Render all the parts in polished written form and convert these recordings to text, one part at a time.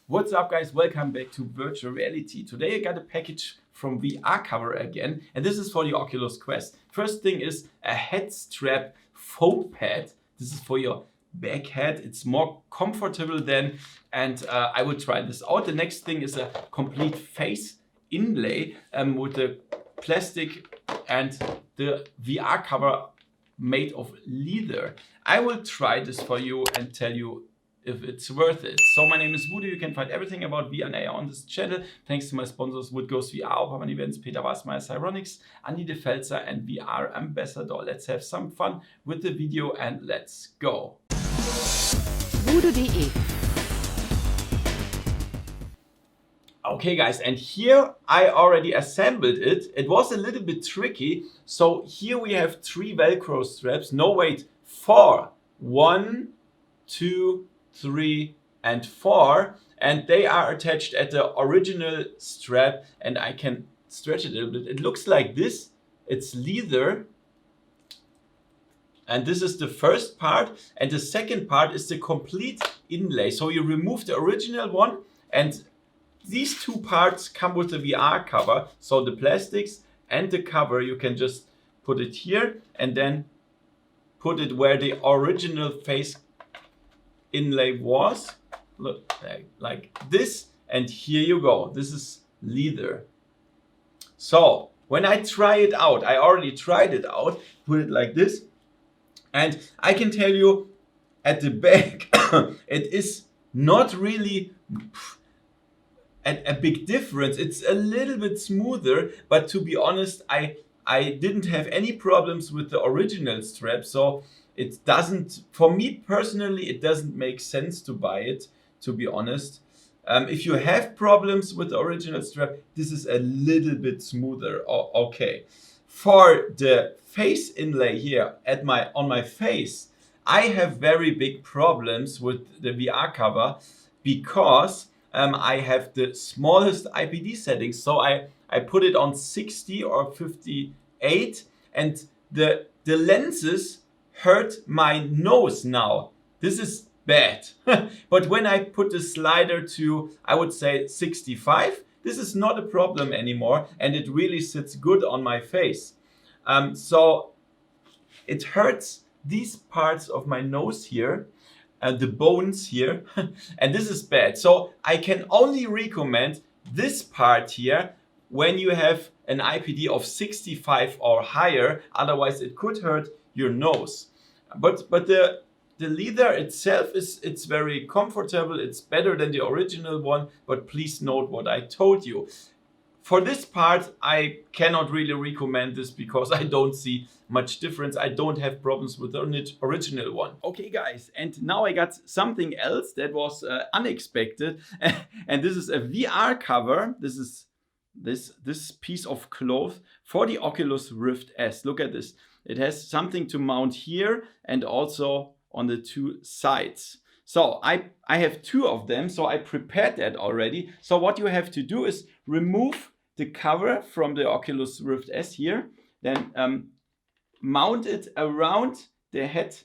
What's up guys, welcome back to virtual reality. Today I got a package from VRCover again, and this is for the Oculus Quest. First thing is a head strap foam pad. This is for your back head. It's more comfortable than, and I will try this out. The next thing is a complete face inlay with the plastic and the VR cover made of leather. I will try this for you and tell you if it's worth it. So my name is Voodoo. You can find everything about VR and AR on this channel. Thanks to my sponsors VoodooDE VR, Opperman Events, Peter Wasmeier, Cyronics, Andi de Velzer and VR Ambassador. Let's have some fun with the video and let's go. VoodooDE. Okay guys, and here I already assembled it. It was a little bit tricky. So here we have 3 Velcro straps. No, wait, 4. 1, 2, 3 and 4, and they are attached at the original strap, and I can stretch it a little bit. It looks like this. It's leather, and this is the first part, and the second part is the complete inlay. So you remove the original one, and these 2 parts come with the VR cover. So the plastics and the cover, you can just put it here and then put it where the original face inlay was. Look, like this, and here you go. This is leather. So when I try it out, I already tried it out, put it like this, and I can tell you at the back it is not really a big difference. It's a little bit smoother, but to be honest, I didn't have any problems with the original strap, so it doesn't, for me personally, it doesn't make sense to buy it, to be honest. If you have problems with the original strap, this is a little bit smoother. Okay. For the face inlay here on my face, I have very big problems with the VR cover because I have the smallest IPD settings. So I put it on 60 or 58, and the lenses hurt my nose now. This is bad. But when I put the slider to, I would say 65, this is not a problem anymore, and it really sits good on my face. So it hurts these parts of my nose here, the bones here, and this is bad. So I can only recommend this part here when you have an IPD of 65 or higher, otherwise it could hurt your nose. But the leather itself it's very comfortable. It's better than the original one, but please note what I told you. For this part, I cannot really recommend this because I don't see much difference. I don't have problems with the original one. Okay guys, and now I got something else that was unexpected, and this is a VR cover. This is this piece of cloth for the Oculus Rift S. Look at this. It has something to mount here and also on the 2 sides. So I have 2 of them, so I prepared that already. So what you have to do is remove the cover from the Oculus Rift S here, then mount it around the head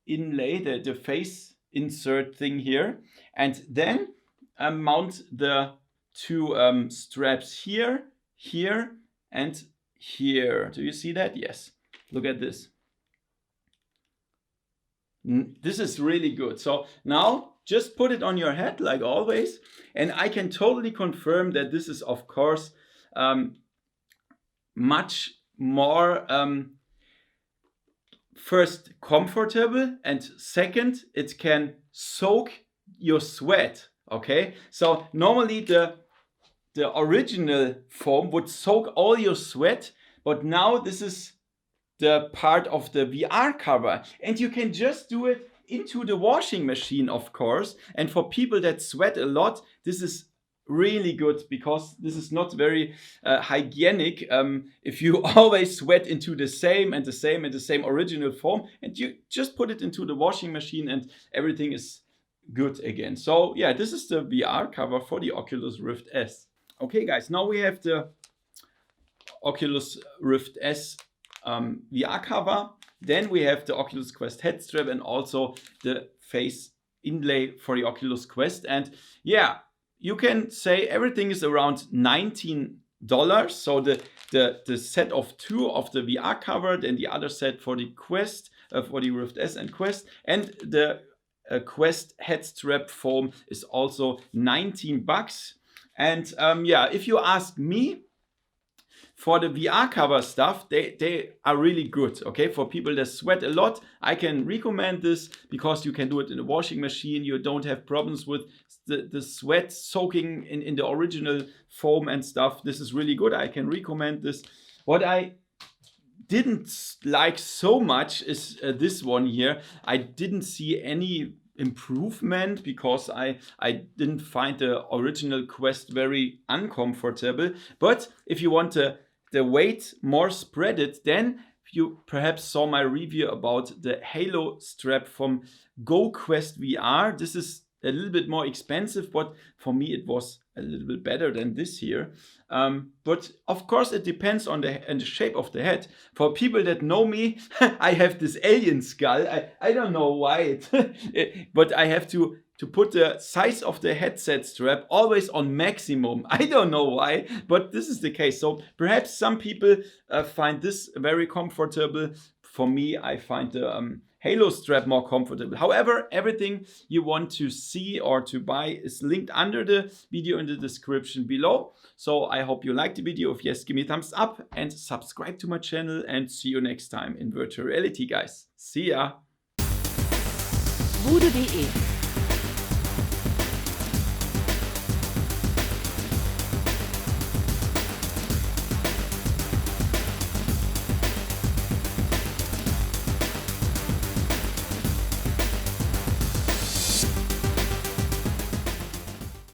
inlay, the face insert thing here, and then mount the 2 straps here, here, and here. Do you see that? Yes. Look at this. This is really good. So now just put it on your head like always. And I can totally confirm that this is, of course, much more, first, comfortable, and second, it can soak your sweat. Okay. So normally the original foam would soak all your sweat, but now this is the part of the VR cover, and you can just do it into the washing machine, of course. And for people that sweat a lot, this is really good because this is not very hygienic. If you always sweat into the same original foam, and you just put it into the washing machine and everything is good again. So yeah, this is the VR cover for the Oculus Rift S. Okay guys, now we have the Oculus Rift S VR cover. Then we have the Oculus Quest head strap and also the face inlay for the Oculus Quest. And yeah, you can say everything is around $19. So the set of 2 of the VR cover, and the other set for the Quest, for the Rift S and Quest, and the Quest head strap foam is also $19. And yeah, if you ask me, for the VR cover stuff, they are really good, okay? For people that sweat a lot, I can recommend this because you can do it in a washing machine. You don't have problems with the sweat soaking in the original foam and stuff. This is really good. I can recommend this. What I didn't like so much is this one here. I didn't see any improvement because I didn't find the original Quest very uncomfortable. But if you want the weight more spreaded, then you perhaps saw my review about the Halo strap from Go Quest VR. This is a little bit more expensive, but for me it was a little bit better than this here. But of course it depends on the shape of the head. For people that know me, I have this alien skull. I don't know why, but I have to put the size of the headset strap always on maximum. I don't know why, but this is the case. So perhaps some people find this very comfortable. For me, I find the Halo strap more comfortable. However, everything you want to see or to buy is linked under the video in the description below. So I hope you liked the video. If yes, give me a thumbs up and subscribe to my channel, and see you next time in virtual reality, guys. See ya. VoodooDE